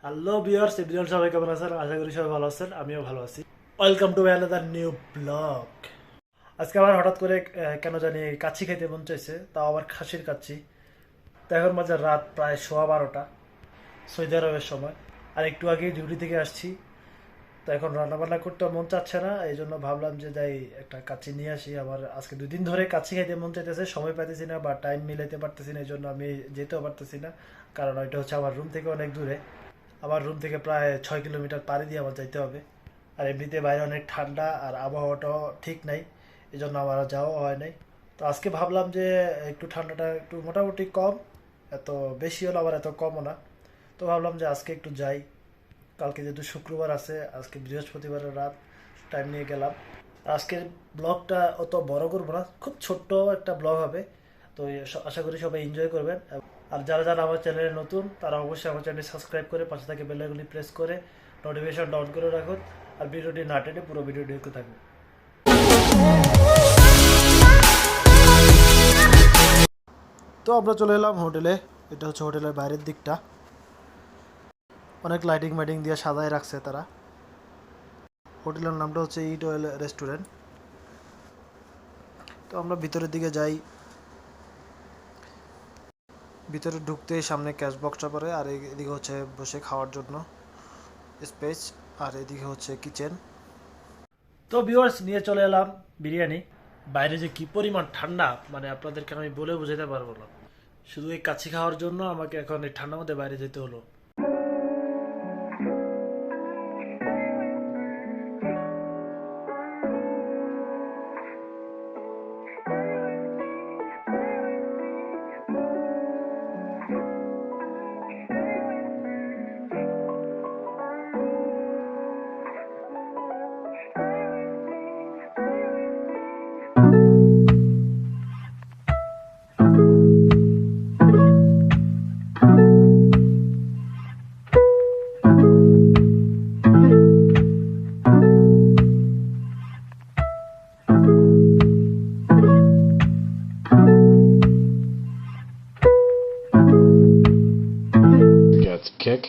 Hello viewers, everyone সবাই কেমন আছেন? আশা করি সবাই ভালো আছেন, আমিও ভালো আছি। Welcome to another new blog. আজকে আমার হঠাৎ করে কেন জানি কাচ্চি খাইতে মন চাইছে, তাও আবার খাসির কাচ্চি। তো এখন মাঝে রাত প্রায় 12:15 সৌদি আরবের সময়, আর একটু আগেই ডিউটি থেকে আসছি। তো এখন রান্নাবান্না করতে মন চাচ্ছে না, এই জন্য ভাবলাম যে যাই একটা কাচ্চি নিয়ে আসি। আমার আজকে 2 দিন ধরে কাচ্চি খাইতে মন চাইতেছে, সময় পাইতেছি না বা টাইম মিলাইতে পারতেছি না, এই জন্য আমি যেতেও পারতেছি না। কারণ ওইটা হচ্ছে আমার রুম থেকে অনেক দূরে, আমার রুম থেকে প্রায় 6 কিলোমিটার পাড়ি দিয়ে আমার যাইতে হবে। আর এমনিতে বাইরে অনেক ঠান্ডা আর আবহাওয়াটাও ঠিক নাই, এই জন্য আমার যাওয়া হয় নাই। তো আজকে ভাবলাম যে একটু ঠান্ডাটা একটু মোটামুটি কম, এত বেশি হলো আবার এত কমও না। তো ভাবলাম যে আজকে একটু যাই। কালকে যেহেতু শুক্রবার আছে, আজকে বৃহস্পতিবারের রাত, টাইম নিয়ে গেলাম। আজকের ব্লগটা অত বড় করবো না, খুব ছোট্ট একটা ব্লগ হবে। তো আশা করি সবাই এনজয় করবেন। আর যারা যারা আমার চ্যানেলে নতুন, তারা অবশ্যই আমার চ্যানেল সাবস্ক্রাইব করে পাশে থাকে বেল আইকনটি প্রেস করে নোটিফিকেশন অন করে রাখুন। আর ভিডিওটি না টেনে পুরো ভিডিওটি দেখতে থাকুন। তো আমরা চলে এলাম হোটেলে। এটা হচ্ছে হোটেলের বাইরের দিকটা, অনেক লাইটিং মাইটিং দিয়ে সাজায় রাখছে তারা। হোটেলের নামটা হচ্ছে ইট অয়েল রেস্টুরেন্ট। তো আমরা ভিতরের দিকে যাই। ভিতরে ঢুকতেই সামনে ক্যাশ বক্সটা পড়ে, আর এদিকে হচ্ছে বসে খাওয়ার জন্য স্পেস, আর এদিকে হচ্ছে কিচেন। তো ভিউয়ার্স, নিয়ে চলে এলাম বিরিয়ানি। বাইরে যে কি পরিমাণ ঠান্ডা, মানে আপনাদেরকে আমি বলে বোঝাতে পারবো না। শুধু এই কাচ্চি খাওয়ার জন্য আমাকে এখন এই ঠান্ডার মধ্যে বাইরে যেতে হলো। Got the kick.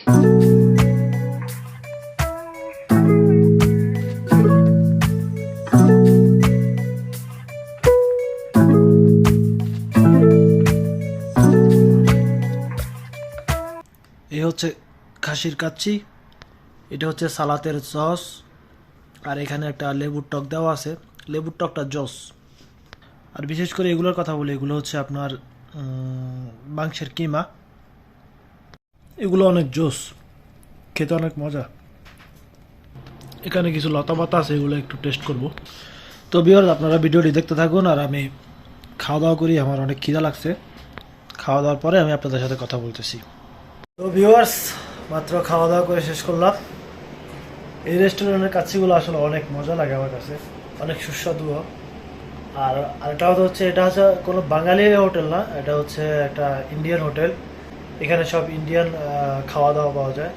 এই হচ্ছে খাসির কাচ্চি, এটা হচ্ছে সালাতের সস, আর এখানে একটা লেবুর টক দেওয়া আছে। লেবুর টকটা জস। আর বিশেষ করে এগুলোর কথা বলি, এগুলো হচ্ছে আপনার মাংসের কিমা। এগুলো অনেক জোস, খেতে অনেক মজা। এখানে কিছু লতা পাতা আছে, এগুলো একটু টেস্ট করব। তো ভিউয়ার্স, আপনারা ভিডিওটি দেখতে থাকুন, আর আমি খাওয়া দাওয়া করি। আমার অনেক খিদা লাগছে, খাওয়া দাওয়ার পরে আমি আপনাদের সাথে কথা বলতেছি। তো ভিউয়ার্স, মাত্র খাওয়া দাওয়া করে শেষ করলাম। এই রেস্টুরেন্টের কাচ্চিগুলো আসলে অনেক মজা লাগে আমার কাছে, অনেক সুস্বাদু। আর আরেকটা কথা হচ্ছে, এটা হচ্ছে কোনো বাঙালি হোটেল না, এটা হচ্ছে একটা ইন্ডিয়ান হোটেল। এখানে সব ইন্ডিয়ান খাওয়া দাওয়া পাওয়া যায়।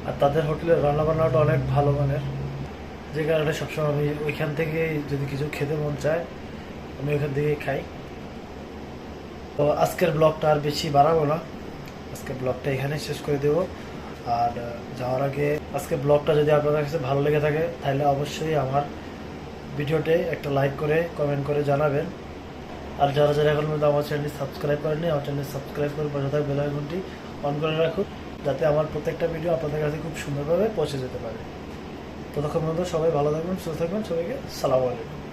আর তাদের হোটেলের রান্নাবান্নাটা অনেক ভালো মানের, যে কারণে সবসময় আমি ওইখান থেকে যদি কিছু খেতে মন চায়, আমি ওইখান থেকেই খাই। তো আজকের ব্লগটা আর বেশি বাড়াবো না, আজকের ব্লগটা এখানেই শেষ করে দেবো। আর যাওয়ার আগে, আজকে ব্লগটা যদি আপনাদের কাছে ভালো লেগে থাকে, তাহলে অবশ্যই আমার ভিডিওতে একটা লাইক করে কমেন্ট করে জানাবেন। আর যারা যারা এখন পর্যন্ত আমার চ্যানেলটি সাবস্ক্রাইব করেনি, আমার চ্যানেল সাবস্ক্রাইব করে পাশে থাকা বেল আইকনটি অন করে রাখুন, যাতে আমার প্রত্যেকটা ভিডিও আপনাদের কাছে খুব সুন্দরভাবে পৌঁছে যেতে পারে। ততক্ষণ পর্যন্ত সবাই ভালো থাকবেন, সুস্থ থাকবেন। সবাইকে সালাম আলাইকুম।